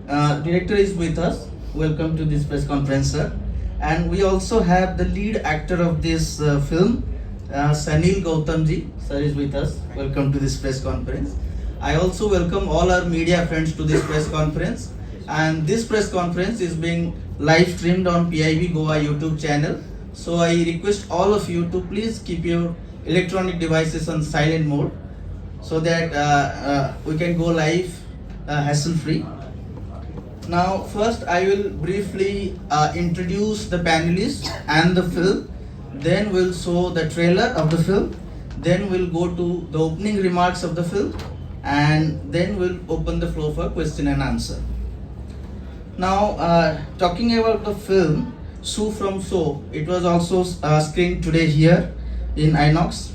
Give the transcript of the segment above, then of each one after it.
Director is with us. Welcome to this press conference, sir. And we also have the lead actor of this film, Sanil Gautamji. Sir is with us. Welcome to this press conference. I also welcome all our media friends to this press conference. And this press conference is being live streamed on PIB Goa YouTube channel. So I request all of you to please keep your electronic devices on silent mode so that we can go live hassle free. Now, first I will briefly introduce the panelists and the film. Then we'll show the trailer of the film. Then we'll go to the opening remarks of the film, and then we'll open the floor for question and answer. Now, talking about the film, So From So, it was also screened today here in Inox.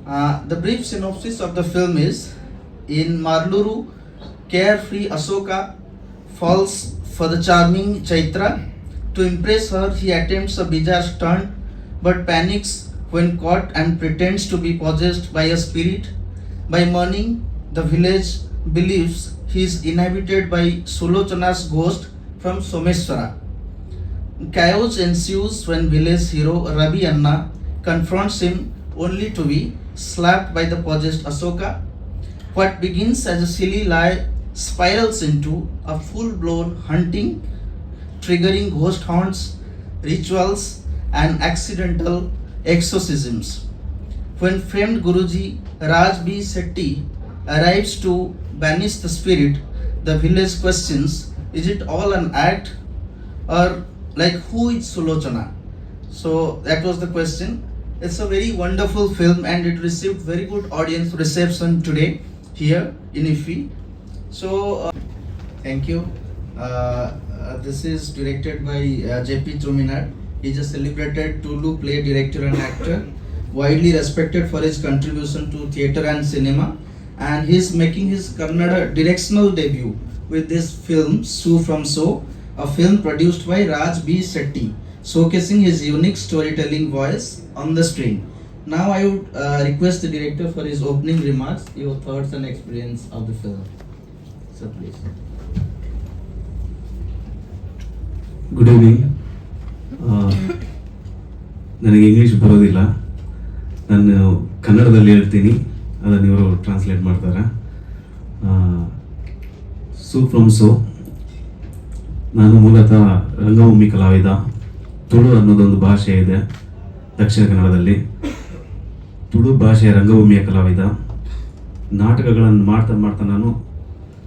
The brief synopsis of the film is: in Marluru, carefree Asoka falls for the charming Chaitra. To impress her, he attempts a bizarre stunt but panics when caught and pretends to be possessed by a spirit. By morning, the village believes he is inhabited by Sulochana's ghost from Someswara. Chaos ensues when village hero Ravi Anna confronts him only to be slapped by the possessed Asoka. What begins as a silly lie spirals into a full-blown hunting, triggering ghost haunts, rituals, and accidental exorcisms. When famed Guruji Raj B. Setti arrives to banish the spirit, the village questions, is it all an act, or like who is Sulochana? So that was the question. It's a very wonderful film and it received very good audience reception today here in IFFI. So, thank you. This is directed by J.P. Chuminad. He's a celebrated Tulu play director and actor, widely respected for his contribution to theatre and cinema. And he's making his Kannada directional debut with this film, So From So, a film produced by Raj B. Setti, showcasing his unique storytelling voice on the screen. Now I would request the director for his opening remarks, your thoughts and experience of the film. So please. Good evening. ನನಗೆ English ಬರೋದಿಲ್ಲ, ನಾನು ಕನ್ನಡದಲ್ಲಿ ಹೇಳ್ತೀನಿ, ಅದನ್ನು ಇವರು translate ಮಾಡ್ತಾರೆ. So from so, ನಾನು ಮೂಲತಃ ರಂಗಭೂಮಿ ಕಲಾವಿದ. ತುಳು ಅನ್ನೋದೊಂದು ಭಾಷೆ ಇದೆ ದಕ್ಷಿಣ ಕನ್ನಡದಲ್ಲಿ. ತುಳು ಭಾಷೆಯ ರಂಗಭೂಮಿಯ ಕಲಾವಿದ. ನಾಟಕಗಳನ್ನು ಮಾಡ್ತಾ ಮಾಡ್ತಾ ನಾನು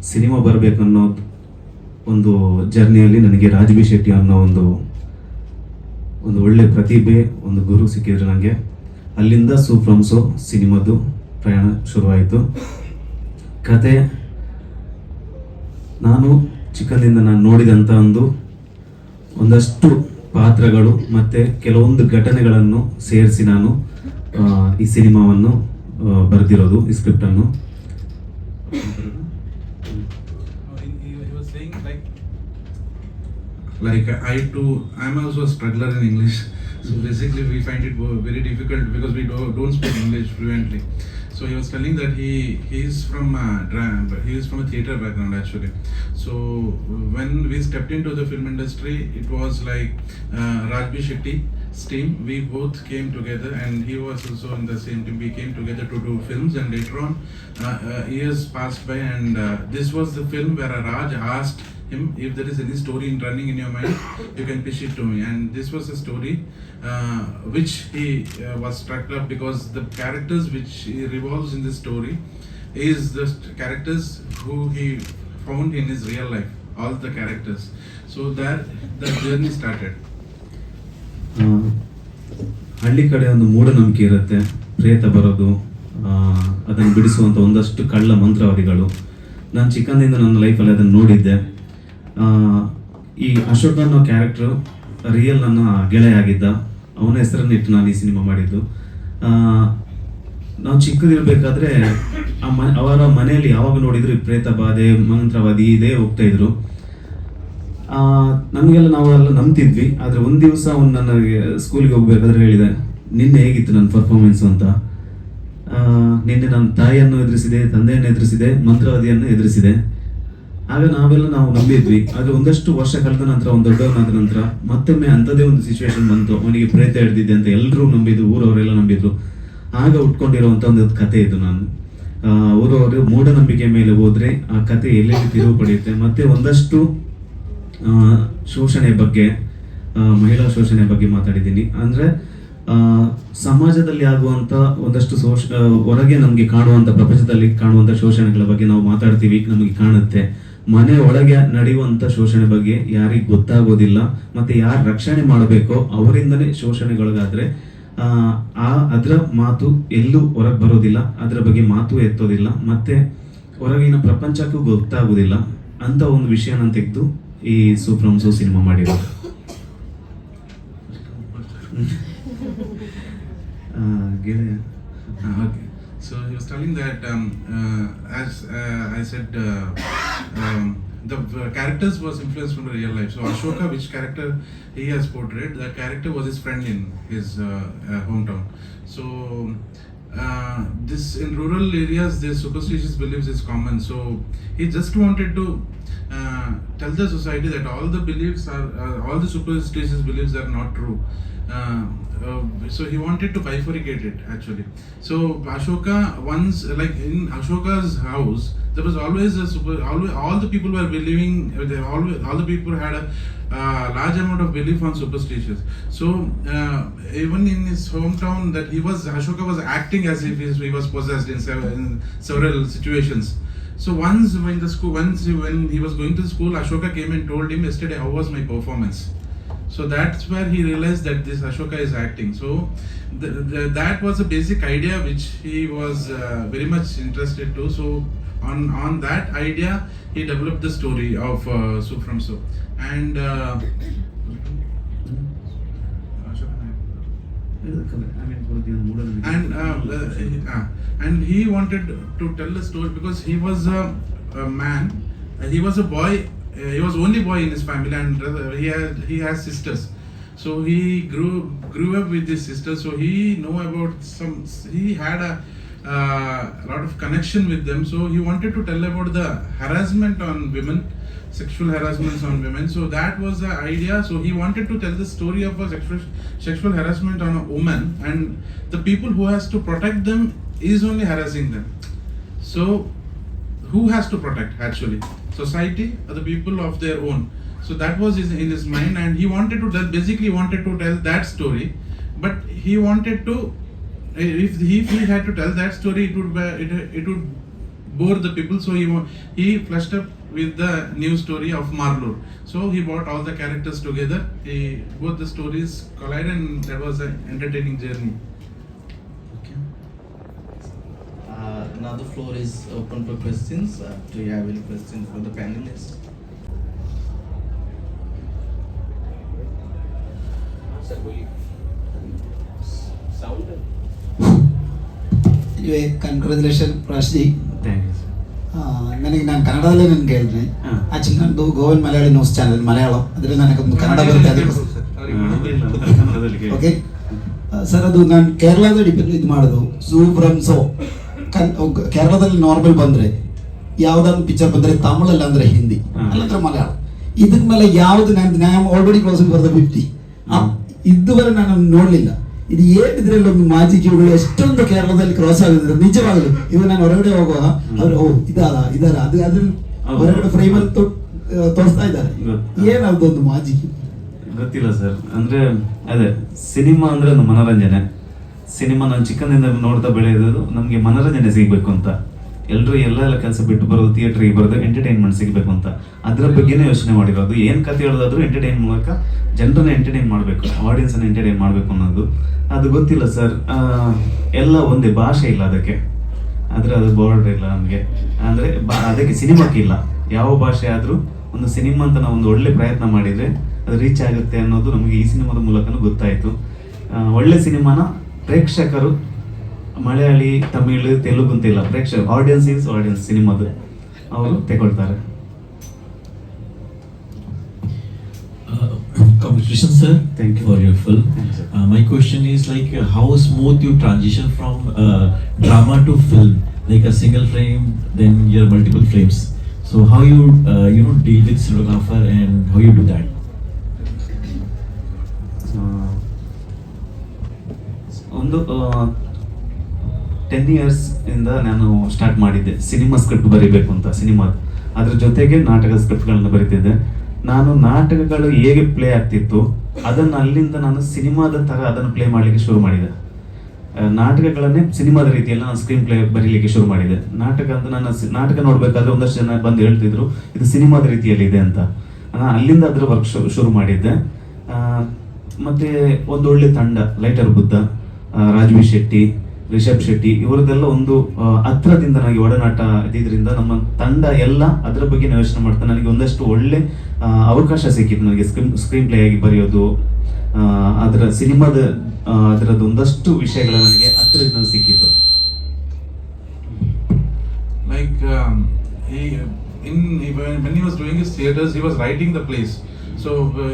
ಸಿನಿಮಾ ಬರಬೇಕನ್ನೋ ಒಂದು ಜರ್ನಿಯಲ್ಲಿ ನನಗೆ ರಾಜ್ ಬಿ ಶೆಟ್ಟಿ ಅನ್ನೋ ಒಂದು ಒಳ್ಳೆ ಪ್ರತಿಭೆ, ಒಂದು ಗುರು ಸಿಕ್ಕಿದ್ರು ನನಗೆ. ಅಲ್ಲಿಂದ ಸೋ ಫ್ರಮ್ ಸೋ ಸಿನಿಮಾದು ಪ್ರಯಾಣ ಶುರುವಾಯಿತು. ಕತೆ, ನಾನು ಚಿಕ್ಕಂದಿಂದ ನಾನು ನೋಡಿದಂಥ ಒಂದಷ್ಟು ಪಾತ್ರಗಳು ಮತ್ತು ಕೆಲವೊಂದು ಘಟನೆಗಳನ್ನು ಸೇರಿಸಿ ನಾನು ಈ ಸಿನಿಮಾವನ್ನು ಬರೆದಿರೋದು, ಈ ಸ್ಕ್ರಿಪ್ಟನ್ನು. Like I'm also a struggler in English. So basically we find it very difficult because we don't speak English fluently. So he was telling that he is from a theatre background actually. So when we stepped into the film industry, it was like Raj B. Shetty's team. We both came together, and he was also in the same team. We came together to do films, and later on, years passed by, and this was the film where Raj asked him, if there is any story running in your mind, you can pitch it to me. And this was a story which he was struck up because the characters which revolves in this story is the characters who he found in his real life, all the characters. So that the journey started. ಹಳ್ಳಿ ಕಡೆ ಒಂದು ಮೂಢನಂಬಿಕೆ ಇರುತ್ತೆ, ಪ್ರೇತ ಬರೋದು, ಅದನ್ನು ಬಿಡಿಸುವಂಥ ಒಂದಷ್ಟು ಕಳ್ಳ ಮಂತ್ರವಾದಿಗಳು. ನಾನು ಚಿಕ್ಕಂದಿಂದ ನನ್ನ ಲೈಫಲ್ಲಿ ಅದನ್ನು ನೋಡಿದ್ದೆ. ಈ ಅಶೋಕ್ ಅನ್ನೋ ಕ್ಯಾರೆಕ್ಟರ್ ರಿಯಲ್ ನನ್ನ ಗೆಳೆಯ ಆಗಿದ್ದ, ಅವನ ಹೆಸರನ್ನು ಇಟ್ಟು ನಾನು ಈ ಸಿನಿಮಾ ಮಾಡಿದ್ದು. ನಾವು ಚಿಕ್ಕದಿರ್ಬೇಕಾದ್ರೆ ಅವರ ಮನೆಯಲ್ಲಿ ಯಾವಾಗ ನೋಡಿದ್ರು ಪ್ರೇತ ಬಾಧೆ, ಮಂತ್ರವಾದಿ ಇದೇ ಹೋಗ್ತಾ ಇದ್ರು. ನಮಗೆಲ್ಲ ನಾವೆಲ್ಲ ನಂಬ್ತಿದ್ವಿ. ಆದರೆ ಒಂದು ದಿವಸ ಅವ್ನು ನನಗೆ ಸ್ಕೂಲಿಗೆ ಹೋಗ್ಬೇಕಾದ್ರೆ ಹೇಳಿದೆ, ನಿನ್ನೆ ಹೇಗಿತ್ತು ನನ್ನ ಪರ್ಫಾರ್ಮೆನ್ಸು ಅಂತ. ನಿನ್ನೆ ನನ್ನ ತಾಯಿಯನ್ನು ಎದುರಿಸಿದೆ, ತಂದೆಯನ್ನು ಎದುರಿಸಿದೆ, ಮಂತ್ರವಾದಿಯನ್ನು ಎದುರಿಸಿದೆ. ಆಗ ನಾವು ನಂಬಿದ್ವಿ. ಆದ್ರೆ ಒಂದಷ್ಟು ವರ್ಷ ಕಳೆದ ನಂತರ, ಒಂದು ದೊಡ್ಡವನಾದ ನಂತರ ಮತ್ತೊಮ್ಮೆ ಅಂಥದ್ದೇ ಒಂದು ಸಿಚುವೇಶನ್ ಬಂತು. ಅವನಿಗೆ ಪ್ರೇತ ಹಿಡ್ದಿದೆ ಅಂತ ಎಲ್ಲರೂ ನಂಬಿದ್ರು, ಊರವರೆಲ್ಲ ನಂಬಿದ್ರು. ಆಗ ಉಟ್ಕೊಂಡಿರುವಂತ ಒಂದು ಕತೆ ಇದು. ನಾನು ಊರವರು ಮೂಢನಂಬಿಕೆ ಮೇಲೆ ಹೋದ್ರೆ ಆ ಕತೆ ಎಲ್ಲೆಲ್ಲಿ ತಿರುವು ಪಡೆಯುತ್ತೆ. ಮತ್ತೆ ಒಂದಷ್ಟು ಶೋಷಣೆ ಬಗ್ಗೆ, ಮಹಿಳಾ ಶೋಷಣೆ ಬಗ್ಗೆ ಮಾತಾಡಿದ್ದೀನಿ. ಅಂದ್ರೆ ಸಮಾಜದಲ್ಲಿ ಆಗುವಂತ ಒಂದಷ್ಟು ಹೊರಗೆ ನಮ್ಗೆ ಕಾಣುವಂತ, ಪ್ರಪಂಚದಲ್ಲಿ ಕಾಣುವಂತ ಶೋಷಣೆಗಳ ಬಗ್ಗೆ ನಾವು ಮಾತಾಡ್ತೀವಿ, ನಮಗೆ ಕಾಣುತ್ತೆ. ಮನೆ ಒಳಗೆ ನಡೆಯುವಂತ ಶೋಷಣೆ ಬಗ್ಗೆ ಯಾರಿಗ್ ಗೊತ್ತಾಗೋದಿಲ್ಲ. ಮತ್ತೆ ಯಾರು ರಕ್ಷಣೆ ಮಾಡಬೇಕೋ ಅವರಿಂದನೇ ಶೋಷಣೆಗೊಳಗಾದ್ರೆ ಅದರ ಮಾತು ಎಲ್ಲೂ ಹೊರಗೆ ಬರೋದಿಲ್ಲ, ಅದರ ಬಗ್ಗೆ ಮಾತು ಎತ್ತೋದಿಲ್ಲ, ಮತ್ತೆ ಹೊರಗಿನ ಪ್ರಪಂಚಕ್ಕೂ ಗೊತ್ತಾಗೋದಿಲ್ಲ ಅಂತ ಒಂದು ವಿಷಯನ ತೆಗೆದು ಈ ಸೂಪ್ರಮ್ ಸೋ ಸಿನಿಮಾ ಮಾಡಿರೋದು. Okay. So he was telling that as I said, the characters was influenced from the real life. So Ashoka, which character he has portrayed, that character was his friend in his hometown. So this in rural areas, this superstitious beliefs is common. So he just wanted to tell the society that all the beliefs are, all the superstitious beliefs are not true. So he wanted to bifurcate it actually. So Ashoka once, like in Ashoka's house, there was always all the people were believing. All the people had a large amount of belief on superstitions. So even in his hometown, that Ashoka was acting as if he was possessed in several situations. So once when he was going to school, Ashoka came and told him, "Yesterday, how was my performance?" So that's where he realized that this Ashoka is acting. So that was a basic idea which he was very much interested to. So on that idea, he developed the story of Sufram So. And and he wanted to tell the story because he was a man. He was a boy. He was only boy in his family, and he has sisters. So he grew up with his sisters. So he had a lot of connection with them. So he wanted to tell about the harassment on women, sexual harassments on women. So that was the idea. So he wanted to tell the story of a sexual harassment on a woman, and the people who has to protect them is only harassing them. So who has to protect actually? Society or the people of their own? So that was in his mind, and he wanted to tell that story. But he wanted to, if he had to tell that story, it would bore the people. So he flushed up with the new story of Marloor. So he brought all the characters together. Both the stories collide, and that was an entertaining journey. Now the floor is open for questions. Do you have any questions for the panelists? Anyway, congratulations, Prashji. Thank you. ನಾನು ಕನ್ನಡದಲ್ಲೇ ನನಗೆ ಹೇಳಿದ್ರಿ. Actually ನಂದು Goan Malayali news channel Malayalam, ಆದರೆ ನನಗೊಂದು ಕನ್ನಡ ಬರುತ್ತೆ ಅದಕ್ಕೆ. Okay sir, ಅದು ನಾನು ಕೇರಳದಲ್ಲಿ ಇದು ಮಾಡೋದು ಸೂಪ್ರಮ್ ಸೋ. ಕೇರಳದಲ್ಲಿ ನಾರ್ಮಲ್ ಬಂದ್ರೆ ಯಾವ್ದಾದ್ರು ಪಿಕ್ಚರ್ ಬಂದ್ರೆ ತಮಿಳಲ್ಲ ಅಂದ್ರೆ ಹಿಂದಿ, ಅಲ್ಲಂದ್ರೆ ಮಲಯಾಳ. ಇದನ್ ಮೇಲೆ ಯಾವ್ದು ನಾನು ಆಲ್ರೆಡಿ ಕ್ಲೋಸಿಂಗ್ ಫಾರ್ ದ 50 ಇದುವರೆ ನಾನು ನೋಡ್ಲಿಲ್ಲ. ಇದು ಏನಿದ್ರಲ್ಲಿ ಒಂದು ಮಾಜಿಕೆಗಳು ಎಷ್ಟೊಂದು ಕೇರಳದಲ್ಲಿ ಕ್ರಾಸ್ ಆಗುತ್ತೆ ನಿಜವಾಗಲು. ಇವಾಗ ನಾನು ಹೊರಗಡೆ ಹೋಗುವ ಅವ್ರು ಇದಾರ ಅದು ಅದ್ರಲ್ಲಿ ಹೊರಗಡೆ ಫ್ರೇಮಲ್ಲಿ ತೋರಿಸ್ತಾ ಇದ್ದಾರೆ. ಏನಾದ್ರು ಮಾಜಿಕೆ ಗೊತ್ತಿಲ್ಲ ಸರ್. ಅಂದ್ರೆ ಅದೇ ಸಿನಿಮಾ ಅಂದ್ರೆ ಒಂದು ಮನೋರಂಜನೆ. ಸಿನಿಮಾ ನಾನು ಚಿಕ್ಕಂದಿಂದ ನೋಡ್ತಾ ಬೆಳೆಯೋದು ನಮಗೆ ಮನೋರಂಜನೆ ಸಿಗ್ಬೇಕು ಅಂತ. ಎಲ್ಲರೂ ಎಲ್ಲ ಕೆಲಸ ಬಿಟ್ಟು ಬರೋದು, ಥಿಯೇಟ್ರಿಗೆ ಬರೋದು ಎಂಟರ್ಟೈನ್ಮೆಂಟ್ ಸಿಗಬೇಕು ಅಂತ. ಅದ್ರ ಬಗ್ಗೆನೇ ಯೋಚನೆ ಮಾಡಿರೋದು. ಏನು ಕತೆ ಹೇಳೋದಾದ್ರೂ ಎಂಟರ್ಟೈನ್ ಮೂಲಕ ಜನರನ್ನ ಎಂಟರ್ಟೈನ್ ಮಾಡಬೇಕು, ಆಡಿಯನ್ಸನ್ನ ಎಂಟರ್ಟೈನ್ ಮಾಡಬೇಕು ಅನ್ನೋದು. ಅದು ಗೊತ್ತಿಲ್ಲ ಸರ್. ಎಲ್ಲ ಒಂದೇ, ಭಾಷೆ ಇಲ್ಲ ಅದಕ್ಕೆ. ಆದರೆ ಅದು ಬಾರ್ಡರ್ ಇಲ್ಲ ನಮಗೆ. ಅಂದರೆ ಅದಕ್ಕೆ ಸಿನಿಮಾಕ್ಕೆ ಇಲ್ಲ. ಯಾವ ಭಾಷೆ ಆದರೂ ಒಂದು ಸಿನಿಮಾ ಅಂತ ನಾವು ಒಂದು ಒಳ್ಳೆ ಪ್ರಯತ್ನ ಮಾಡಿದರೆ ಅದು ರೀಚ್ ಆಗುತ್ತೆ ಅನ್ನೋದು ನಮಗೆ ಈ ಸಿನಿಮಾದ ಮೂಲಕನೂ ಗೊತ್ತಾಯಿತು. ಒಳ್ಳೆ ಸಿನಿಮಾನ ಪ್ರೇಕ್ಷಕರು ಮಲಯಾಳಿ, ತಮಿಳು, ತೆಲುಗು ಅಂತ ಇಲ್ಲ, ಆಡಿಯನ್ಸ್ ಸಿನಿಮಾದು ಅವರು ತಗೊಳ್ತಾರೆ. Congratulations, sir. Thank you for your film. Thanks, sir. My question is like how smooth you transition from drama to film, like a single frame, then your multiple frames. So how you deal with cinematographer and how you do that? ಒಂದು 10 years ಇಂದ ನಾನು start ಮಾಡಿದ್ದೆ cinema script ಬರೀಬೇಕು ಅಂತ. Cinema ಅದ್ರ ಜೊತೆಗೆ ನಾಟಕದ ಸ್ಕ್ರಿಪ್ಟ್ಗಳನ್ನ ಬರೀತಿದ್ದೆ. ನಾನು ನಾಟಕಗಳು ಹೇಗೆ ಪ್ಲೇ ಆಗ್ತಿತ್ತು ಅದನ್ನು ಅಲ್ಲಿಂದ ನಾನು ಸಿನಿಮಾದ ಥರ ಅದನ್ನು ಪ್ಲೇ ಮಾಡಲಿಕ್ಕೆ ಶುರು ಮಾಡಿದೆ. ನಾಟಕಗಳನ್ನೇ ಸಿನಿಮಾದ ರೀತಿಯಲ್ಲಿ ನಾನು ಸ್ಕ್ರೀನ್ ಪ್ಲೇ ಬರೀಲಿಕ್ಕೆ ಶುರು ಮಾಡಿದೆ. ನಾಟಕ ಅಂತ ನನ್ನ ನಾಟಕ ನೋಡಬೇಕಾದ್ರೆ ಒಂದಷ್ಟು ಜನ ಬಂದು ಹೇಳ್ತಿದ್ರು ಇದು ಸಿನಿಮಾದ ರೀತಿಯಲ್ಲಿ ಇದೆ ಅಂತ. ನಾನು ಅಲ್ಲಿಂದ ಅದರ ವರ್ಕ್ ಶುರು ಮಾಡಿದ್ದೆ. ಮತ್ತು ಒಂದೊಳ್ಳೆ ತಂಡ, ಲೈಟರ್ ಬುದ್ಧ, ರಾಜ್ವಿ ಶೆಟ್ಟಿ, ರಿಷಬ್ ಶೆಟ್ಟಿ ಇವರದೆಲ್ಲ ಒಂದು ಹತ್ರದಿಂದ ನನಗೆ ಒಡನಾಟ ಇದ್ದಿದ್ದರಿಂದ ನಮ್ಮ ತಂಡ ಎಲ್ಲ ಅದರ ಬಗ್ಗೆ ಯೋಚನೆ ಮಾಡ್ತಾ ನನಗೆ ಒಂದಷ್ಟು ಒಳ್ಳೆ ಅವಕಾಶ ಸಿಕ್ಕಿತ್ತು ನನಗೆ ಸ್ಕ್ರೀನ್ ಪ್ಲೇ ಆಗಿ ಬರೆಯೋದು. ಅದರ ಸಿನಿಮಾದ ಅದರದ್ದು ಒಂದಷ್ಟು ವಿಷಯಗಳು ನನಗೆ ಹತ್ತಿರದಿಂದ ಸಿಕ್ಕಿತ್ತು. Like when he was doing his theaters, he was writing the plays. So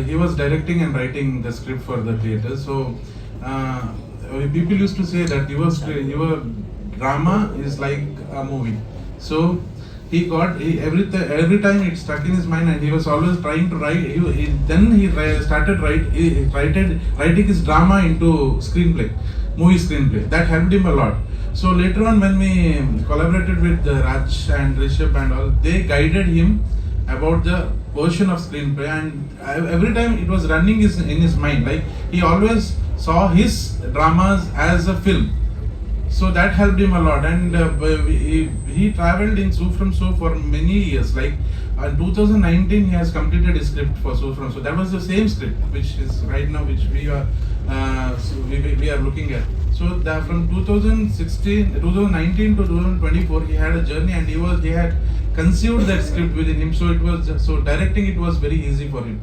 he was directing and writing the script for the theaters. So people used to say that your drama is like a movie. So every time it stuck in his mind, and he was always trying to write. He started writing his drama into movie screenplay. That helped him a lot. So later on, when we collaborated with Raj and Rishabh and all, they guided him about the version of screenplay, and every time it was running in his mind. Like he always saw his dramas as a film. So that helped him a lot, and he traveled in So From So for many years. Like in 2019, he has completed his script for So From So. That was the same script, which is right now, which we are looking at. So from 2019 to 2024, he had a journey, and he had conceived that script within him. So directing it was very easy for him.